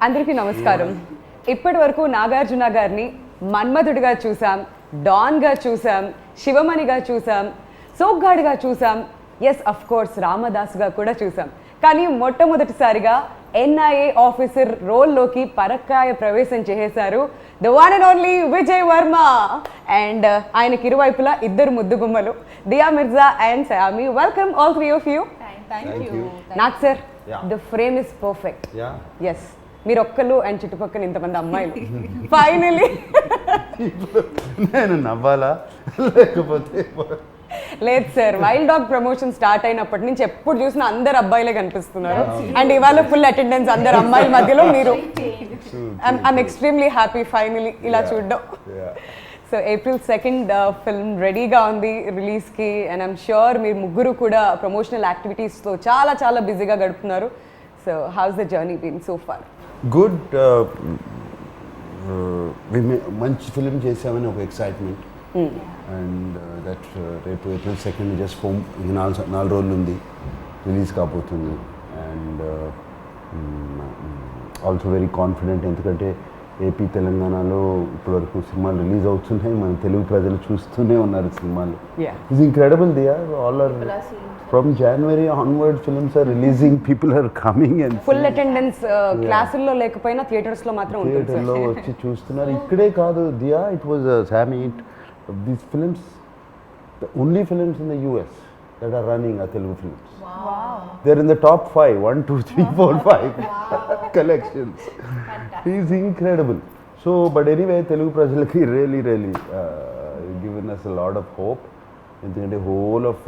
అందరికీ నమస్కారం. ఇప్పటి వరకు నాగార్జున గారిని మన్మధుడిగా చూసాం, డాన్గా చూసాం, శివమణిగా చూసాం, సోగ్గాడిగా చూసాం, ఎస్ అఫ్ కోర్స్ రామదాస్గా కూడా చూసాం. కానీ మొట్టమొదటిసారిగా ఎన్ఐఏ ఆఫీసర్ రోల్లోకి పరక్కాయ ప్రవేశం చేసేశారు the one and only Vijay Varma. And ఆయనకి ఇరువైపులా ఇద్దరు ముద్దుగుమ్మలు, Dia Mirza and Saiyami. Welcome all three of you. Nag sir, the frame is perfect. Yes, మీరు ఒక్కరు అండ్ చుట్టుపక్కల ఇంతమంది అమ్మాయిలు. ఫైనలీ నేను నవ్వాలా లేకపోతే లేదు sir, wild dog promotion start అయినప్పటి నుంచి ఎప్పుడు చూసినా అందరు అబ్బాయిలే కనిపిస్తున్నారు. అండ్ ఇవాళ ఫుల్ అటెండెన్స్ అందరు అమ్మాయిల మధ్యలో మీరు. ఐఎమ్ ఎక్స్ట్రీమ్లీ హ్యాపీ ఫైనలీ ఇలా చూడడం. సో April 2nd ఫిల్మ్ రెడీగా ఉంది రిలీజ్కి. అండ్ ఐఎమ్ ష్యూర్ మీరు ముగ్గురు కూడా ప్రమోషనల్ యాక్టివిటీస్తో చాలా చాలా బిజీగా గడుపుతున్నారు. So how's the journey been so far? Good. మంచి ఫిలిం చేసామని ఒక ఎక్సైట్మెంట్. అండ్ దట్ రేపు April 2nd జస్ట్ ఫోమ్ 4 రోజులు ఉంది, రిలీజ్ కాబోతుంది. అండ్ ఆల్సో వెరీ కాన్ఫిడెంట్, ఎందుకంటే ఏపీ తెలంగాణలో ఇప్పటివరకు సినిమాలు రిలీజ్ అవుతున్నాయి, మన తెలుగు ప్రజలు చూస్తూనే ఉన్నారు సినిమాలు. It's incredible. They are all are from January onward films are releasing, people are coming and full attendance. క్లాసుల్లో లేకపోయినా థియేటర్స్లో మాత్రం ఉంటుంది. థియేటర్లో వచ్చి చూస్తున్నారు. ఇక్కడే కాదు దియా, ఇట్ వాజ్ సామీ, these films the only films in the US that are running are Telugu films. Wow. They're in the top 5, 1, 2, 3, 4, 5 collections. He's incredible. So, but anyway, Telugu prajalaki really given us a lot of hope. ఎందుకంటే whole of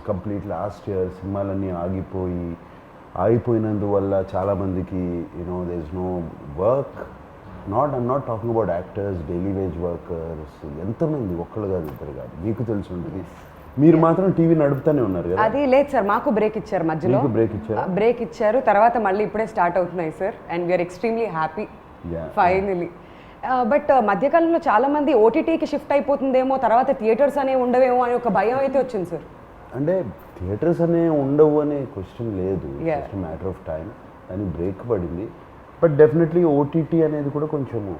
complete last year సినిమాలన్నీ ఆగిపోయినందువల్ల చాలామందికి there is no work. I'm not talking about actors, daily wage workers. ఎంతమంది, ఒక్కళ్ళు కాదు, ఇద్దరు కాదు, మీకు తెలిసి ఉంటుంది. మీరు మాత్రం టీవీ నడుపుతానే ఉన్నారు కదా? అది లేదు సార్, మాకు బ్రేక్ ఇచ్చారు మధ్యలో. బ్రేక్ ఇచ్చారు, తర్వాత మళ్ళీ ఇప్పుడే స్టార్ట్ అవుతున్నాయి sir. And we're extremely happy finally. But మధ్యకాలంలో చాలా మంది ఓటీటీకి షిఫ్ట్ అయిపోతుందేమో, తర్వాత థియేటర్స్ అనేవి ఉండవేమో అని ఒక భయం అయితే వచ్చింది సార్. అంటే థియేటర్స్ అనే ఉండవు అనే క్వశ్చన్ లేదు, జస్ట్ మ్యాటర్ ఆఫ్ టైం. అని బ్రేక్ పడింది. బట్ డెఫినెట్లీ ఓటీటీ అనేది కూడా కొంచెము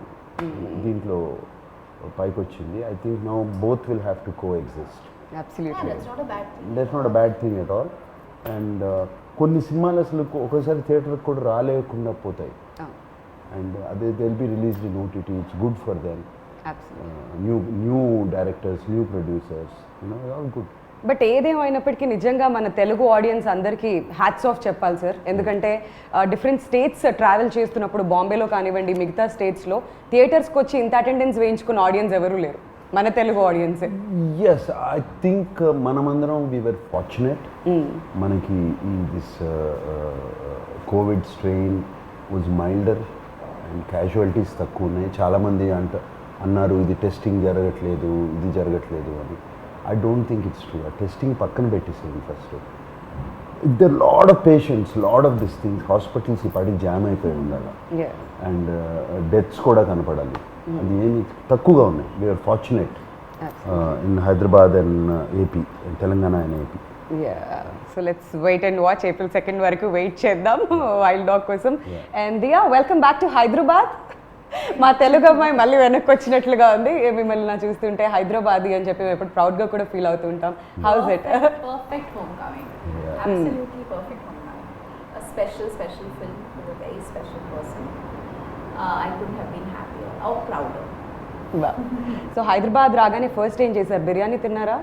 దీంట్లో పైకి వచ్చింది. I think now both will have to co exist. That's not a bad thing at all. And కొన్ని సినిమాలు అసలు ఒకసారి థియేటర్కి కూడా రాలేకుండా పోతాయి. And they'll be released in OTT. It's good for them. Absolutely. New directors, new producers, all good. But ఏదేమైనప్పటికీ నిజంగా మన తెలుగు ఆడియన్స్ అందరికీ హ్యాట్స్ ఆఫ్ చెప్పాలి సార్. ఎందుకంటే డిఫరెంట్ స్టేట్స్ ట్రావెల్ చేస్తున్నప్పుడు, బాంబేలో కానివ్వండి, మిగతా స్టేట్స్లో థియేటర్స్కి వచ్చి ఇంత అటెండెన్స్ వేయించుకున్న ఆడియన్స్ ఎవరూ లేరు, మన తెలుగు ఆడియన్సే. ఎస్, ఐ థింక్ మనమందరం వీఆర్ ఫార్చునేట్. మనకి ఈ this Covid strain was milder and casualties తక్కువ ఉన్నాయి. చాలామంది అన్నారు ఇది టెస్టింగ్ జరగట్లేదు, ఇది జరగట్లేదు అని. I don't think it's true. ఆ టెస్టింగ్ పక్కన పెట్టేసేది first. There lot of patients, lot of this things. Hospitals ఈ పాటికి జామ్ అయిపోయి ఉండాలి అండ్ డెత్స్ కూడా కనపడాలి. అది ఏమి తక్కువగా ఉన్నాయి. We're fortunate in Hyderabad and AP, Telangana and AP. So let's wait and watch. April 2nd వరకు వెయిట్ చేద్దాం వైల్డ్ డాగ్ కోసం. And Dia, welcome back to Hyderabad. మా తెలుగు అమ్మాయి మళ్ళీ వెనక్కి వచ్చినట్లుగా ఉంది. మిమ్మల్ని నా చూస్తుంటే హైదరాబాదీ అని చెప్పి మేము ఎప్పుడు ప్రౌడ్గా కూడా ఫీల్ అవుతూ ఉంటాం. House it? Perfect home coming, absolutely perfect home coming. A special film with a very special person. I couldn't have been happier or prouder. So Hyderabad రాగానే ఫస్ట్ ఏం చేశారు? బిర్యానీ తిన్నారా?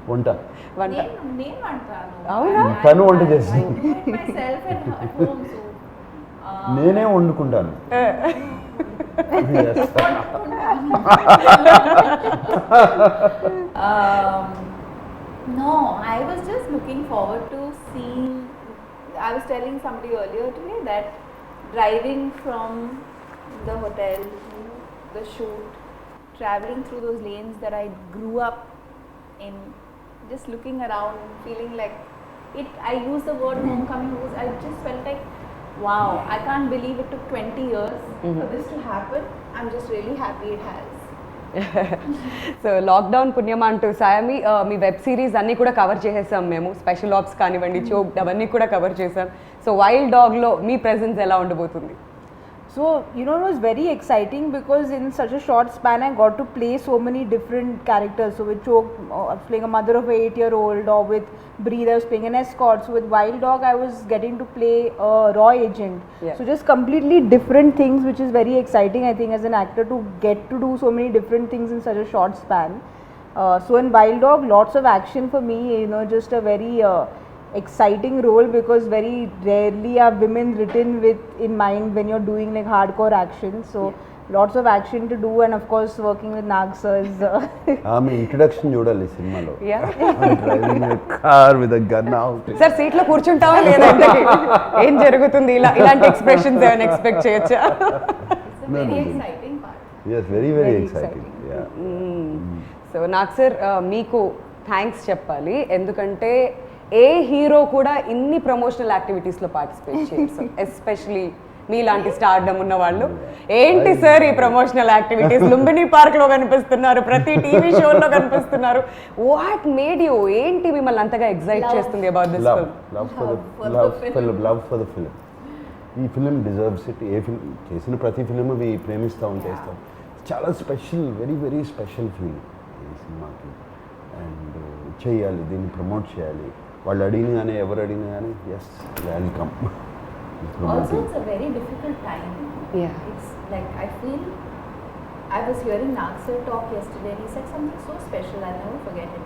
వంట అవునా? తను వంట చేస్తాను, నేనే వండుకుంటాను. No, I was just looking forward to seeing. I was telling somebody earlier today that driving from the hotel to the shoot, traveling through those lanes that I grew up in, just looking around and feeling like it. I use the word homecoming because I just felt like, wow, I can't believe it took 20 years for this to happen. I'm just really happy it has. So lockdown పుణ్యమా అంటూ సాయమి మీ web series అన్నీ కూడా cover చేసేసాం మేము, special apps కానివ్వండి, choke అవన్నీ కూడా cover చేసాం. సో వైల్డ్ డాగ్లో మీ ప్రెజెన్స్ ఎలా ఉండబోతుంది? So, you know, it was very exciting because in such a short span I got to play so many different characters. So with Chok, I was playing a mother of an 8-year-old, or with Breathe, I was playing an escort. So with Wild Dog, I was getting to play a raw agent. Yeah. So just completely different things, which is very exciting, I think, as an actor to get to do so many different things in such a short span. So in Wild Dog, lots of action for me, you know, just a very exciting role, because very rarely are women written with in mind when you're doing like hardcore action. So lots of action to do, and of course working with Nag sir is ఆమె introduction చూడాలి సినిమాలో. Yeah. Driving car with a gun out. Sir సీట్లో కూర్చుంటావా లేదంటే ఏం జరుగుతుంది, ఇలాంటి expressions ఏమైనా expect చేయొచ్చా? It's a No, very no, no. exciting part. Yes very very Very exciting. So నాకు సార్ మీకు థ్యాంక్స్ చెప్పాలి, ఎందుకంటే ఏ హీరో కూడా ఇన్ని ప్రమోషనల్ యాక్టివిటీస్లో పార్టిసిపేట్ చేయరు, ఎస్పెషలీ మీలాంటి స్టార్డమ్ ఉన్న వాళ్ళు. ఏంటి సార్ ఈ ప్రమోషనల్ యాక్టివిటీస్? లుంబిని పార్క్లో కనిపిస్తున్నారు, ప్రతి టీవీ షోలో కనిపిస్తున్నారు. వాట్ మేడ్ యూ, ఏంటి మిమ్మల్ని అంతగా ఎగ్జైట్ Love. చేస్తుంది about this love film? Love for For the the film. Love for the film. ఈ ఫిలిం డిజర్వ్స్ ఇట్. ఏ ఫిల్మ్ చేసిన ప్రతి ఫిలిం అవి ప్రేమిస్తాం, చేస్తాం. చాలా special, very very special feel ఈ సినిమాకి. అండ్ చేయాలి, దీన్ని ప్రమోట్ చేయాలి. వాళ్ళు అడిగిన కానీ ఎవరు అడిగినా కానీ yes welcome. Also, it's a very difficult time. Yeah. It's like, I feel, I was hearing Nag sir talk yesterday and he said something so special, I'll never forget it.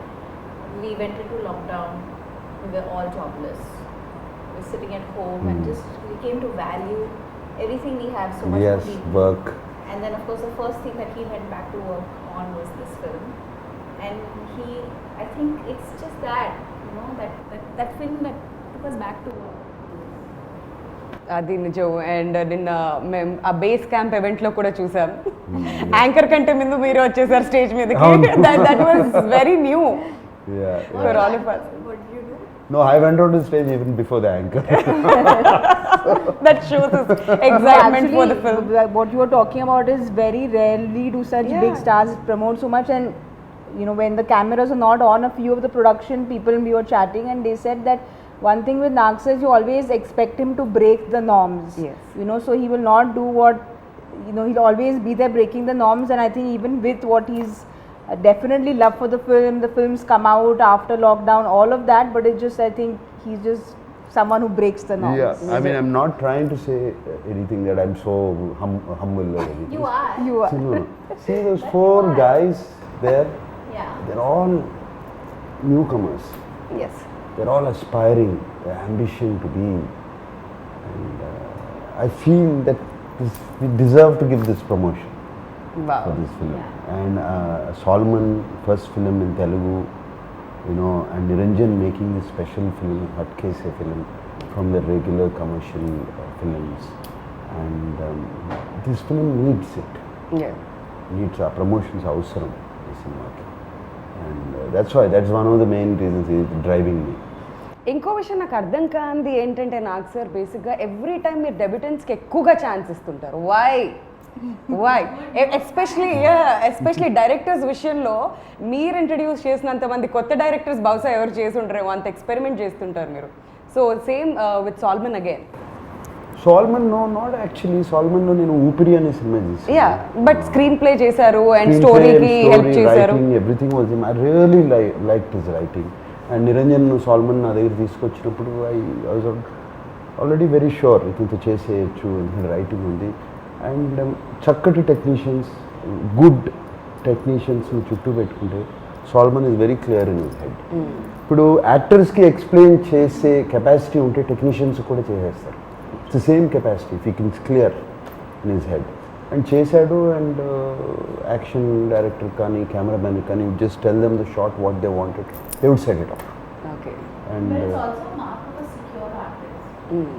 We went into lockdown, we were all jobless. We were sitting at home and just, we came to value everything we have so much Yes, more deeply. work. And then of course the first thing that he went back to work on was this film. And I think it's just that, you know, that film that took us back to work. అది నిజం. And నిన్న మేము ఆ base camp ఈవెంట్లో కూడా చూసాం, anchor కంటే ముందు మీరు వచ్చేసారు స్టేజ్ మీదకి. That was very new for all of us. What did you do? No, I went on the stage even before the anchor. That shows us excitement for the film. What you are talking about is very rarely do such Yeah. big stars promote so much. And you know, when the cameras are not on, a few of the production people, we were chatting and they said that one thing with Nag sir is you always expect him to break the norms. Yes. You know, so he will not do what, you know, he'll always be there breaking the norms. And I think even with what he's definitely love for the films come out after lockdown, all of that, but it's just, I think he's just someone who breaks the norms. Yeah, I mean, I'm not trying to say anything that I'm so humble or anything. You are. You are. See, no. See those four guys there, Yeah. they're all newcomers. Yes. They're all aspiring, their ambition to be. And I feel that we deserve to give this promotion for Wow. this film. Yeah. And Solomon, first film in Telugu, you know, and Niranjan making this special film, Hatkese film, from the regular commercial films. And this film needs it. Yeah. Needs our promotions అవసరం ఈ సినిమాకి. And that's one of the main reasons is driving me. ఇంకో విషయం నాకు అర్థం కాంది ఏంటంటే Nag sir బేసిక్గా every time మీరు డెబ్యూటెంట్స్కి ఎక్కువగా ఛాన్స్ ఇస్తుంటారు. వై ఎస్పెషలీ డైరెక్టర్స్ విషయంలో మీరు ఇంట్రడ్యూస్ చేసినంత మంది కొత్త డైరెక్టర్స్ బహుశా ఎవరు చేసి ఉంటారేమో, అంత ఎక్స్పెరిమెంట్ చేస్తుంటారు మీరు. So same with Solomon again. Solomon, no, not actually. Solomon లో నేను ఊపిరి అనే సినిమా చేశాను. యా, బట్ స్క్రీన్ ప్లే చేశారు అండ్ స్టోరీకి హెల్ప్ చేశారు. Everything was him. I really liked his writing. And Niranjan Solomon నా దగ్గర తీసుకొచ్చినప్పుడు I was already very sure ఇతనితో చేసేయచ్చు, ఎందుకంటే రైటింగ్ ఉంది. అండ్ చక్కటి టెక్నీషియన్స్, గుడ్ టెక్నీషియన్స్ని చుట్టూ పెట్టుకుంటే Solomon is very clear in his head. ఇప్పుడు యాక్టర్స్కి ఎక్స్ప్లెయిన్ చేసే కెపాసిటీ ఉంటే టెక్నీషియన్స్ కూడా చేసేస్తారు. It's the same capacity if it's clear in his head. And చేశాడు. అండ్ యాక్షన్ డైరెక్టర్ కానీ కెమెరామెన్ కానీ just tell them the shot what they wanted, they would set it off. Okay. And But it's also a mark of a secure artist. He's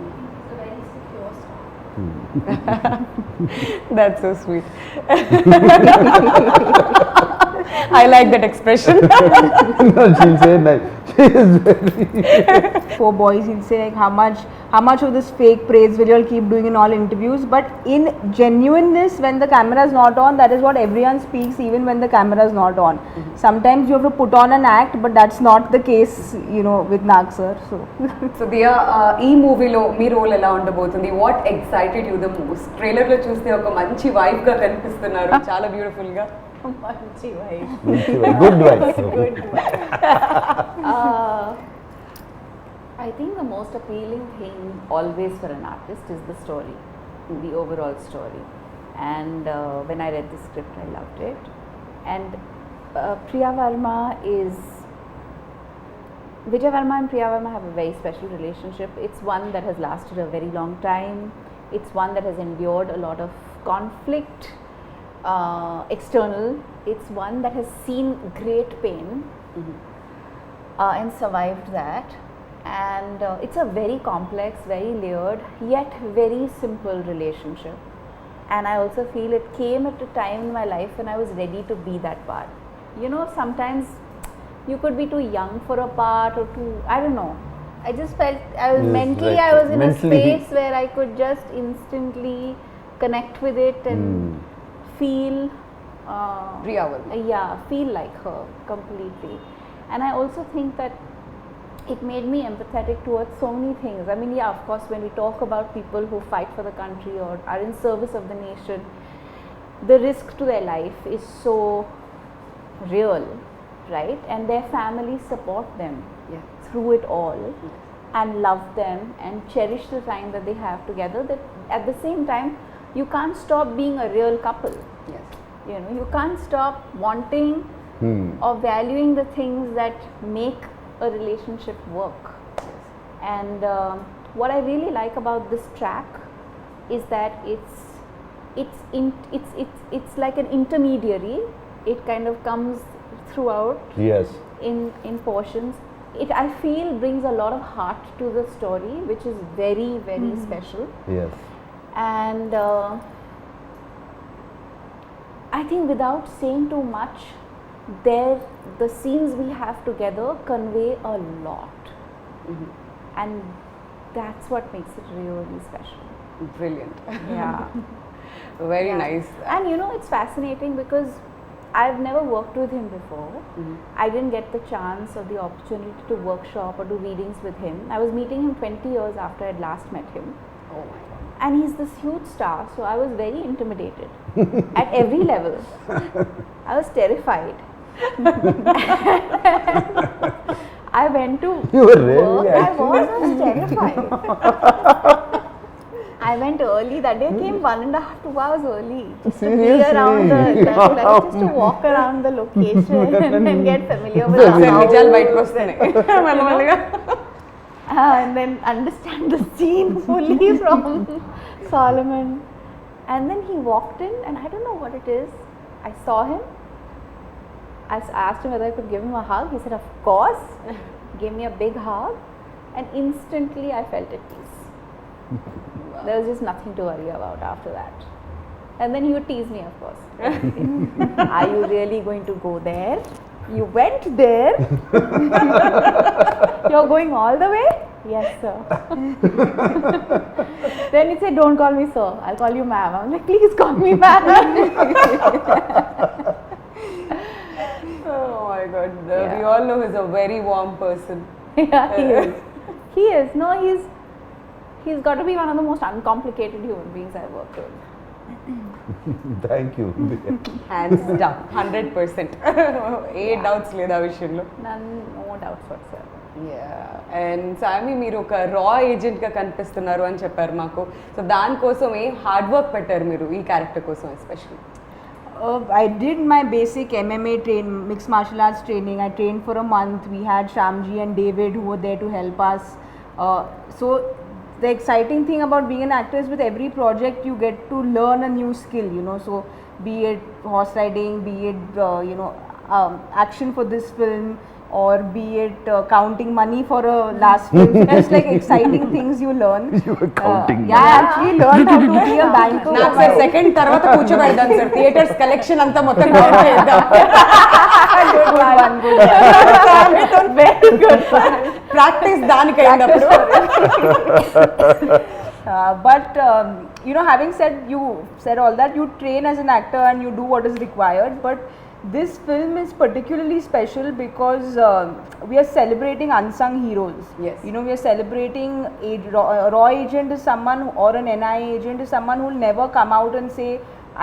a very secure star. That's so sweet. I like that expression. No, she'll say like she is very. Poor boys, he'll say like how much of this fake praise will you all keep doing in all interviews, but in genuineness, when the camera is not on, that is what everyone speaks, even when the camera is not on. Sometimes you have to put on an act, but that's not the case, you know, with Nag sir. So so Dia ఈ మూవీలో మీ role ఎలా ఉండబోతుంది? What excited you the most? Trailer లో చూస్తే ఒక మంచి wife గా కనిపిస్తున్నారు, చాలా బ్యూటిఫుల్ గా. Manchi wife. Good wife. I think the most appealing thing always for an artist is the story, the overall story. And when I read the script, I loved it. And Priya Verma is. Vijay Verma and Priya Verma have a very special relationship. It's one that has lasted a very long time. It's one that has endured a lot of conflict, external. It's one that has seen great pain and survived that. And it's a very complex, very layered, yet very simple relationship. And I also feel it came at a time in my life when I was ready to be that part. You know, sometimes you could be too young for a part or too, I don't know. I just felt I was Yes, mentally, right. I was in Mentally. a space where I could just instantly connect with it and feel. Priya Varma. Yeah, feel like her completely. And I also think that it made me empathetic towards so many things. I mean, yeah, of course, when we talk about people who fight for the country or are in service of the nation, the risk to their life is so real, right? And their families support them Yeah. through it all and love them and cherish the time that they have together. That at the same time, you can't stop being a real couple. Yes. You know, you can't stop wanting or valuing the things that make a relationship work. And what I really like about this track is that it's like an intermediary. It kind of comes throughout Yes. in portions. It, I feel, brings a lot of heart to the story, which is very, very special. Yes. And I think without saying too much, the scenes we have together convey a lot. And that's what makes it really special. Brilliant. Yeah. Very Yeah. nice. And you know, it's fascinating because I've never worked with him before. I didn't get the chance or the opportunity to workshop or do readings with him. I was meeting him 20 years after I'd last met him. Oh my god. And he's this huge star, so I was very intimidated at every level. I was terrified. I went to You were really work. I actually. was terrified. I went early that day. I came 1.5 to 2 hours early just to be around Seriously? just to walk around the location and get familiar with the ఒకసారి house. నిజాలు బయటకు వస్తున్నాయి మెల్లమెల్లగా. And then understand the scene fully from Solomon. And then he walked in, and I don't know what it is. I saw him. I asked him whether I could give him a hug. He said, "Of course." Gave me a big hug, and instantly I felt at peace. There was just nothing to worry about after that. And then he would tease me, of course. Are you really going to go there? You went there? You're going all the way? Yes, sir. Then he said, don't call me sir, I'll call you ma'am. I'm like, please call me ma'am. Oh my god. Yeah. We all know he's a very warm person. Yeah, he is. He is. No, he's got to be one of the most uncomplicated human beings I've worked with. Thank you. Hands down. 100%. A doubts లేదు ఆ విషయంలో. None, no doubts whatsoever. And సామి మీరు ఒక రా ఏజెంట్గా కనిపిస్తున్నారు అని చెప్పారు మాకు. సో దానికోసం హార్డ్ వర్క్ పెట్టారు మీరు ఈ క్యారెక్టర్ కోసం especially. I did my basic MMA mixed martial arts training. I trained for a month. We had Shamji and David who were there to help us. So the exciting thing about being an actor is with every project you get to learn a new skill, you know. So be it horse riding, be it action for this film, or be it counting money for a last film. So just like exciting things you learn. You were counting Yeah, I money. actually learned how to be a banker. నాకు sir second తర్వాత కూర్చోబెడదాం sir theatres collection అంతా మొత్తం count చేద్దాం. Good one, good one. Very good one. Practice దానికి అయినప్పుడు But you know, having said all that, you train as an actor and you do what is required. But this film is particularly special because we are celebrating unsung heroes. Yes. You know, we are celebrating a raw agent is someone, or an NIA agent is someone who will never come out and say,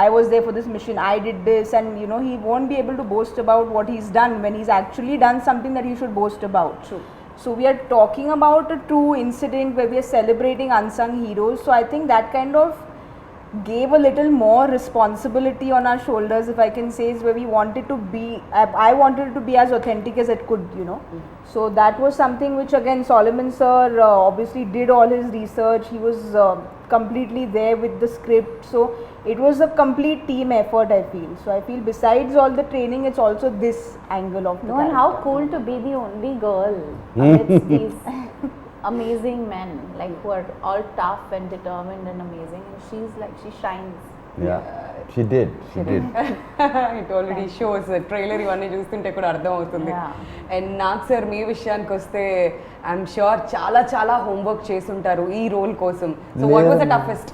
I was there for this mission, I did this, and you know, he won't be able to boast about what he's done when he's actually done something that he should boast about. True. So we are talking about a true incident where we are celebrating unsung heroes. So I think that kind of gave a little more responsibility on our shoulders, if I can say, is where we wanted to be. I wanted it to be as authentic as it could, you know. So that was something which again Solomon sir obviously did all his research. He was completely there with the script. So it was a complete team effort, I feel. So I feel besides all the training, it's also this angle of the No, and how character. cool to be the only girl amidst these amazing men, like who are all tough and determined and amazing, and she's like, she shines. Yeah, she did. It already shows trailer ఇవన్నీ చూస్తుంటే కూడా అర్థం అవుతుంది. Yeah. And నాకు sir మీ విషయానికి వస్తే I'm sure చాలా చాలా హోంవర్క్ చేసుంటారు ఈ రోల్ కోసం. So what was the toughest?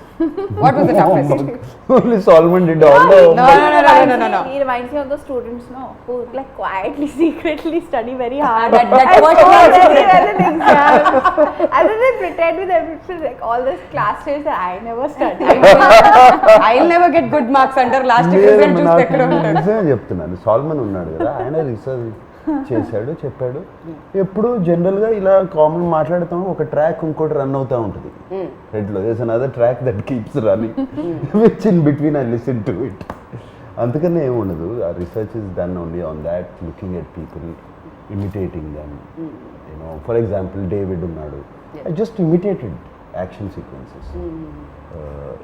What was the toughest? Only Solomon did all the No, no. He reminds me of the students, no, who like quietly, secretly study very hard. That and first score class very student. well in exams. And then they pretend with everything, like all this class tests that I never studied. I'll never get good marks అంటారు. Last లేదు, result చూస్తే నాకు ఎక్కడ ఉంటారు? నిజమే చెప్తున్నాను. Salmon ఉన్నాడు కదా, ఆయన రీసెర్చ్ చేశాడు, చెప్పాడు. ఎప్పుడు జనరల్గా ఇలా కామన్ మాట్లాడుతాం, ఒక ట్రాక్ ఇంకోటి రన్ అవుతూ ఉంటుంది హెడ్లో. There's another track that keeps running which in between I listen to it. అందుకనే ఏముండదు. ఆ research is done only on that, looking at people, imitating them. You know, for example David ఉన్నాడు, I just imitated action sequences.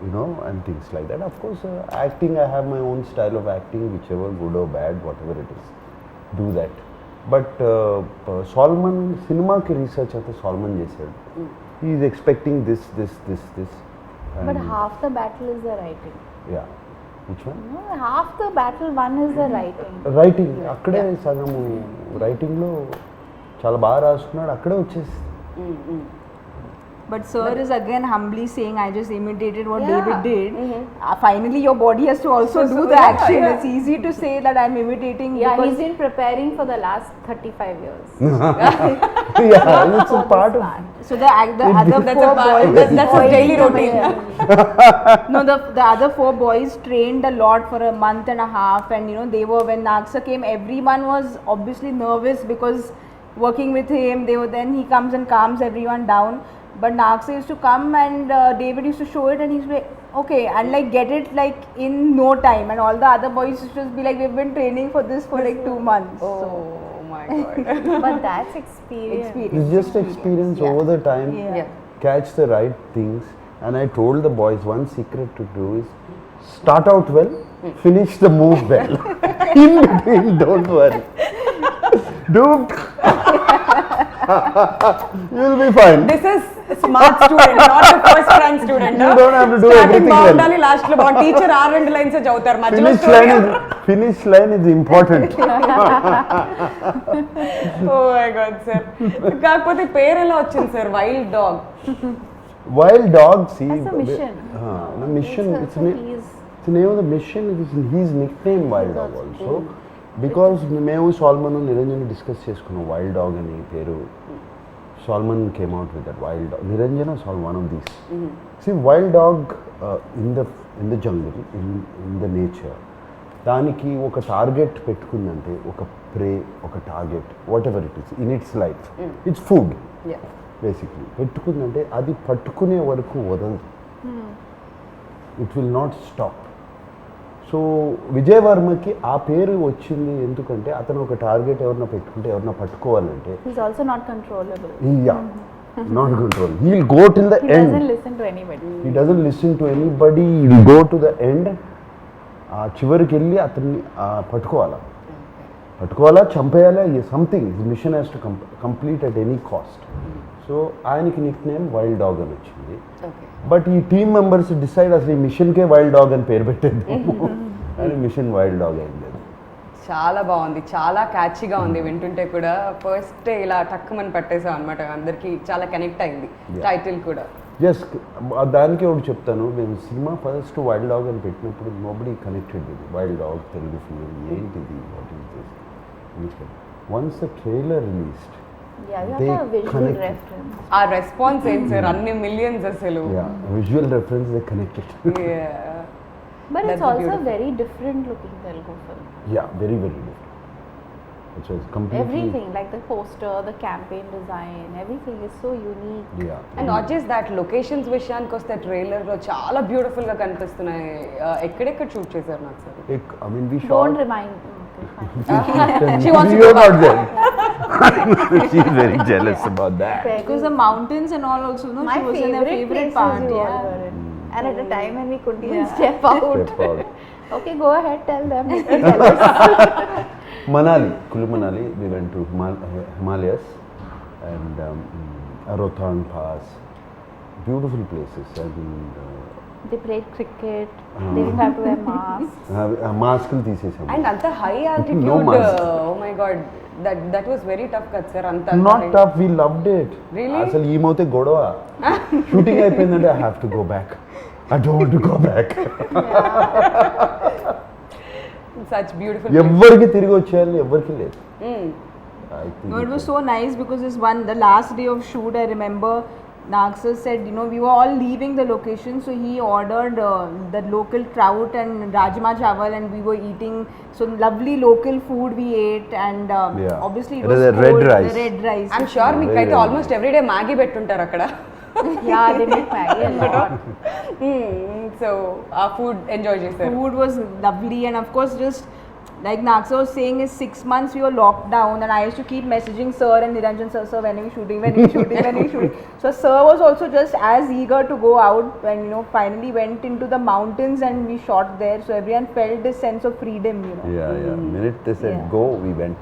You know, and things like that. Of course, acting, I have my own style of acting, whichever good or bad, whatever it is, do that. But Solomon, cinema ki research ante Solomon చేశాడు. He is expecting this. But And half the battle is the writing. yeah, which one? No, half the battle one is the writing. Writing అక్కడే సగము రైటింగ్లో చాలా బాగా రాసుకున్నాడు, అక్కడే వచ్చేసి. But sir is again humbly saying, I just imitated what Yeah. David did. Finally, your body has to also do the action. It's easy to say that I'm imitating. Yeah, because he's been preparing for the last 35 years. Yeah, it's a part of. so the other That's four a part, boys. that's a daily routine. No, the other four boys trained a lot for a month and a half, and you know, they were, when Naksa came, everyone was obviously nervous because working with him, then he comes and calms everyone down. But Naksa used to come and David used to show it, and he's like, okay, and like get it like in no time, and all the other boys used to just be like, we've been training for this for like 2 months. So Oh my god. But that's experience. It's just experience over the time. Yeah. Catch the right things. And I told the boys, one secret to do is start out well, finish the move well. In between, don't worry. Do. You'll be fine. This is smart student, not the first rank student. You don't have to do Starting everything well. బాగుండాలి, last లో బాగుంది. Teacher 6 lines చదువుతారు, మధ్యలో Finish line is important. Oh my god sir. కాకపోతే పేరు ఎలా వచ్చింది sir, wild dog? Wild dog, see. That's a mission. The mission. It's the name of the mission. It is his nickname, Wild Dog also. Because మేము Solomon Niranjan discuss చేసుకున్నాం wild dog అని పేరు. Solomon came out with that wild dog. Niranjan సాల్ one of these. See, wild dog in the jungle, in the nature, దానికి ఒక target పెట్టుకుందంటే, ఒక prey, ఒక target, whatever it is in its life, it's food basically పెట్టుకుందంటే అది పట్టుకునే వరకు వదలదు. It will not stop. So Vijay వర్మకి ఆ పేరు వచ్చింది ఎందుకంటే అతను ఒక టార్గెట్ ఎవరన్నా పెట్టుకుంటే, ఎవరన్నా పట్టుకోవాలంటే, He's also not controllable. Not control, he will go till the He end. doesn't listen to anybody. He doesn't listen to anybody, he will go to the end. ఆ చివరికి వెళ్ళి అతన్ని పట్టుకోవాలి. పట్టుకోవాలా చంపేయాలా something mission has to complete at any cost. So ఆయనకి nick name wild dog అని వచ్చింది. ఓకే. బట్ ఈ టీమ్ మెంబర్స్ డిసైడ్ అసలు ఈ మిషన్కే వైల్డ్ డాగ్ అని పేరు పెట్టేద్దాము అని మిషన్ వైల్డ్ డాగ్ అయింది. చాలా బాగుంది, చాలా క్యాచీగా ఉంది, వింటుంటే కూడా ఫస్ట్ ఇలా టక్కుమని పట్టేసాం అనమాట, అందరికి చాలా కనెక్ట్ అయింది టైటిల్ కూడా. జస్ట్ దానికి ఒకటి చెప్తాను, మేము సినిమా ఫస్ట్ వైల్డ్ డాగ్ అని పెట్టినప్పుడు nobody connected with wild dog Telugu film ఏంటిది, what is this. Once the trailer released Yeah, you they have a visual connected. reference. ఆ రెస్పాన్స్ ఏంటి సార్, అన్ని మిలియన్స్ అసలు. Visual reference they connected. But That's it's also beautiful. a very different looking Telugu film. Yeah, very very different. It was completely. Everything, like the poster, the campaign design, everything is so unique. Yeah. And not just that, locations విషయానికి వస్తే ట్రైలర్లో చాలా బ్యూటిఫుల్గా కనిపిస్తున్నాయి. ఎక్కడెక్కడ shoot చేశారు నాకు sir? I mean, we Don't shot. remind. Okay, fine. She wants to You go are not there. She's very jealous about that. Because the mountains and all also, no, My she was in her favorite places part. you all Yeah. were in. And at a time when we couldn't even step out. Step out. Okay, go ahead, tell them. Tell us. Manali, Kulu Manali, we went to Himalayas and Rohtang Pass. Beautiful places. I mean, They played cricket. They didn't have to wear masks. మాస్కులు తీసేసాము. And అంత high altitude, No mask. Oh my god, that was very tough కదా sir. అంత not tough, we loved it. Really? అసలు ఏమవుతే గొడవ, shooting అయిపోయిందంటే I have to go back, I don't want to go back. Such beautiful. ఎవరికి తిరిగి వచ్చేయాలి, ఎవరికి లేదు. I think No, it was so nice because this one, the last day of shoot, I remember Nagsar said, you know, we were all leaving the location, so he ordered the local trout and rajma chawal, and we were eating so lovely local food we ate, and Yeah. obviously it It was was a red cold, rice. the red rice. I'm sure మీకు అయితే Very almost everyday Maggi పెట్టుంటారు అక్కడ. Yeah, they make Maggie a lot. So ఆ food enjoy చేశారు. Food was lovely, and of course just like Nagsar was saying, is 6 months we were locked down, and I used to keep messaging sir and Niranjan sir, when are we shooting, when are we shooting, when are we shooting. So sir was also just as eager to go out when, you know, finally went into the mountains and we shot there, so everyone felt this sense of freedom, you know. Yeah. Minute they said Yeah. go, we went.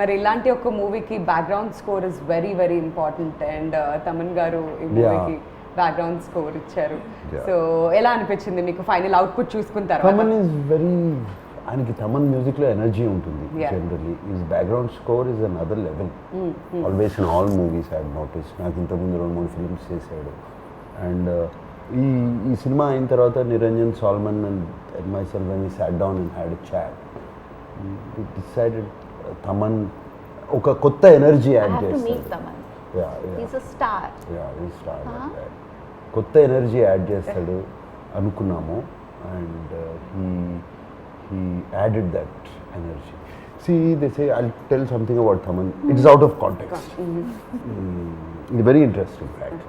మరి ఇలాంటి ఒక మూవీకి background score is very very important, and Thaman గారు ఈ Yeah. మూవీకి background score ఇచ్చారు. Yeah. So ఎలా అనిపించింది మీకు ఫైనల్ అవుట్పుట్ చూసుకున్న తర్వాత? తమన్ ఈజ్ వెరీ, ఆయనకి తమన్ మ్యూజిక్లో ఎనర్జీ ఉంటుంది Yeah. Generally. Is background score is another level. Always in all movies I notice. నాకు ఇంతకుముందు 2-3 ఫిల్మ్స్ చేశాడు. అండ్ ఈ సినిమా అయిన తర్వాత Niranjan Solomon and myself when we sat down and had a chat, we decided Thaman ఒక కొత్త energy I had have to meet చేస్తాడు. Taman. Yeah. He's a star. కొత్త ఎనర్జీ యాడ్ చేస్తాడు అనుకున్నాము, and he added that energy. See, they say, I'll tell something about Thaman. It is out of context. Very interesting fact.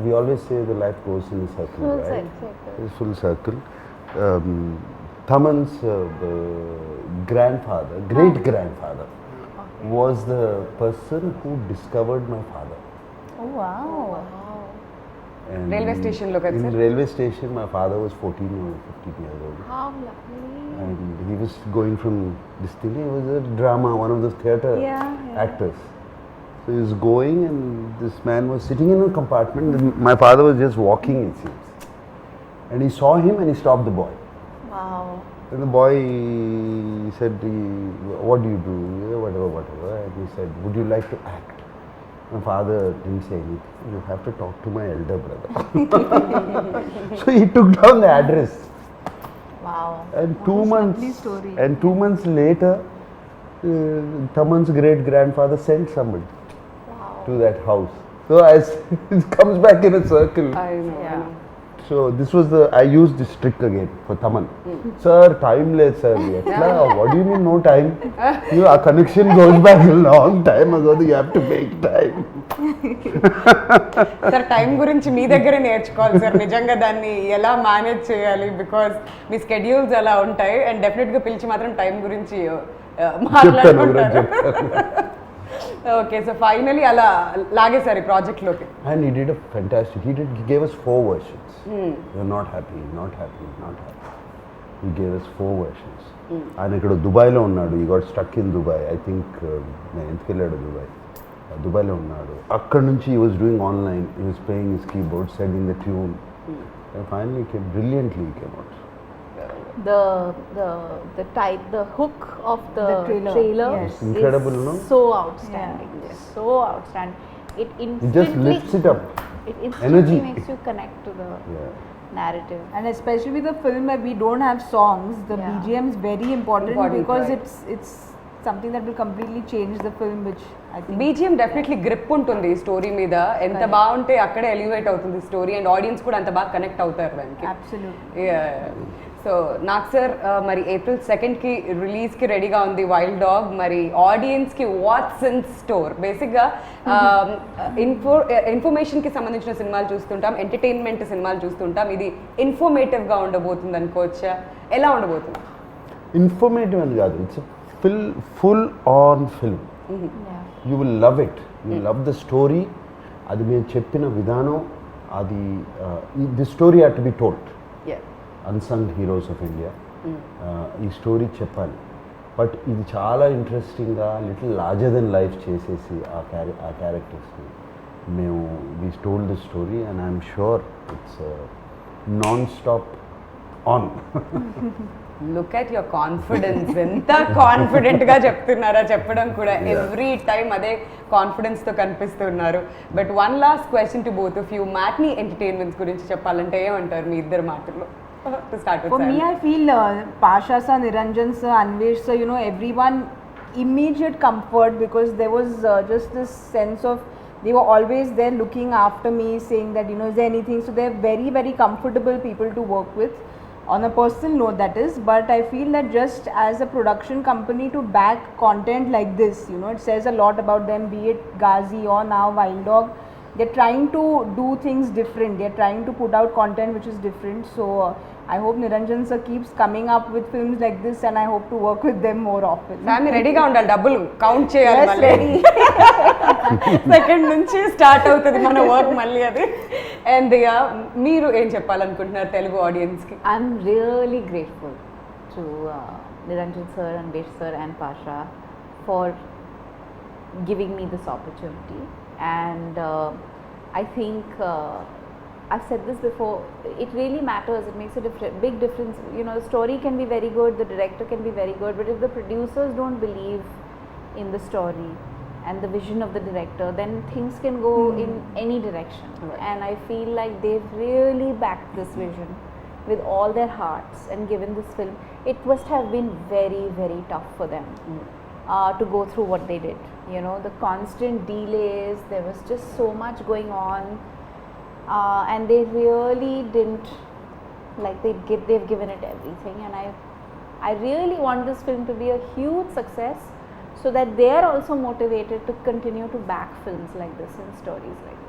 We always say the life goes in a circle, Full right? circle. It's full circle. Thaman's grandfather, great grandfather, was the person who discovered my father. Oh wow. And Railway station lo kada, in sir? railway station, my father was 14 or 15 years old. How lovely. And he was going from this thing, he was a drama, one of those theatre Yeah. actors. So he was going, and this man was sitting in a compartment, and my father was just walking, it seems. And he saw him and he stopped the boy. Wow. And the boy said, what do you do? Yeah, whatever. And he said, would you like to act? My father didn't say anything. You have to talk to my elder brother. So he took down the address. Wow. And lovely story. 2 months later, Taman's great grandfather sent somebody Wow. to that house. So as it comes back in a circle. I know. Yeah. So this was I used this trick again for Taman. Sir, time late, sir. Etla, what do you mean no time? Our connection goes back a long time ago. You have to make time. Sir time గురించి మీ దగ్గరే నేర్చుకోవాలి sir, నిజంగా దాన్ని ఎలా manage చేయాలి, because me schedules ఎలా ఉంటాయి, and డెఫినెట్గా పిలిచి మాత్రం టైం గురించి మాట్లాడుకుంటారు. ఓకే, సో ఫైనలీ అలా లాగేసారు ఈ ప్రాజెక్ట్లోకి. And he did a fantastic. He gave us 4 versions. You're not happy. He gave us 4 versions. ఆయన ఇక్కడ దుబాయ్లో ఉన్నాడు, ఈ got stuck in Dubai. I think నేను ఎందుకు వెళ్ళాడు దుబాయ్లో ఉన్నాడు. అక్కడ నుంచి ఈ వాజ్ డూయింగ్ ఆన్లైన్, ఈ was playing his keyboard, sending the tune, and finally came brilliantly came out. The hook of the The trailer yes. is Incredible, no? so outstanding. Yes. So outstanding. It It just instantly lifts it up. It instantly Energy. makes you connect to the Yeah. narrative. And especially with the film where we don't have songs, the Yeah. BGM is very important, Important, because right. it's something that will completely change the film, which I think BGM definitely grip ఉంటుంది ఈ story మీద. ఎంత Correct. బాగుంటే అక్కడే elevate అవుతుంది story, and audience కూడా అంత బాగా కనెక్ట్ అవుతారు దానికి. absolutely. సో నాకు సార్ మరి April 2కి రిలీజ్కి రెడీగా ఉంది వైల్డ్ డాగ్. మరి ఆడియన్స్కి వాట్స్ ఇన్ స్టోర్? బేసిక్గా ఇన్ఫర్మేషన్కి సంబంధించిన సినిమాలు చూస్తుంటాం, ఎంటర్టైన్మెంట్ సినిమాలు చూస్తుంటాం. ఇది ఇన్ఫర్మేటివ్గా ఉండబోతుంది అనుకోవచ్చా? ఎలా ఉండబోతుంది? ఇన్ఫర్మేటివ్ అని కాదు, it's full on film. Yeah. You will love it, you love the story. అది మేము చెప్పిన విధానం, అది the story had to be told. Unsung heroes of India, ఈ స్టోరీ చెప్పాలి. బట్ ఇది చాలా ఇంట్రెస్టింగ్గా లిటిల్ లార్జర్ దెన్ లైఫ్ చేసేసి ఆ క్యారెక్టర్స్ని మేము we told the story, and I'm sure it's non stop on. Look at your confidence, ఎంత కాన్ఫిడెంట్గా చెప్తున్నారా చెప్పడం కూడా. ఎవ్రీ టైం అదే కాన్ఫిడెన్స్తో కనిపిస్తున్నారు. But one last question to both of you, matinee entertainments గురించి చెప్పాలంటే ఏమంటారు మీ ఇద్దరు మాటల్లో? To start with For Sam. me, I feel Pasha sir, Niranjan sir, Anvesh sir, everyone immediate comfort, because there was just this sense of they were always there looking after me, saying that is there anything. So they're very, very comfortable people to work with on a personal note, that is. But I feel that just as a production company to back content like this, it says a lot about them, be it Ghazi or now Wild Dog. They're trying to do things different. They're trying to put out content which is different. So I hope Niranjan sir keeps coming up with films like this, and I hope to work with them more often. Family రెడీగా ఉండాలి, డబ్బులు count చేయాలి. Yes, మళ్ళీ ready. Second నుంచి start అవుతుంది మన work మళ్ళీ అది. అండ్ మీరు ఏం చెప్పాలనుకుంటున్నారు తెలుగు ఆడియన్స్కి? I'm really grateful to Niranjan sir, Anvesh sir and Pasha for giving me this opportunity. And I think I've said this before, it really matters, it makes a big difference. The story can be very good, the director can be very good, but if the producers don't believe in the story and the vision of the director, then things can go in any direction. Right. And I feel like they've really backed this vision with all their hearts and given this film. It must have been very, very tough for them to go through what they did. The constant delays, there was just so much going on, and they really didn't, they've given it everything. And I really want this film to be a huge success, so that they are also motivated to continue to back films like this and stories like this.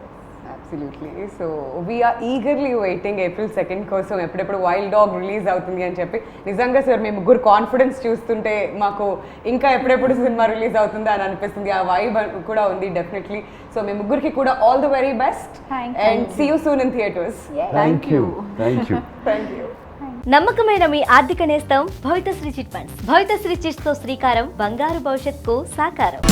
Absolutely. So we are eagerly waiting April 2 కోసం, ఎప్పుడెప్పుడు wild dog release అవుతుంది అని చెప్పి. నిజంగా sir మీ ముగ్గురు confidence చూస్తుంటే మాకు ఇంకా ఎప్పుడెప్పుడు సినిమా రిలీజ్ అవుతుందా అని అనిపిస్తుంది. ఆ వైబ్ కూడా ఉంది డెఫినెట్లీ. సో మీ ముగ్గురికి కూడా all the very best, Thank and you. See you soon in theatres. Thank you. Thank you. నమ్మకమైన మీ ఆర్థిక నేస్తం Bhavithasri chit funds. Bhavithasri chits తో శ్రీకారం, బంగారు భవిష్యత్తుకు సాకారం.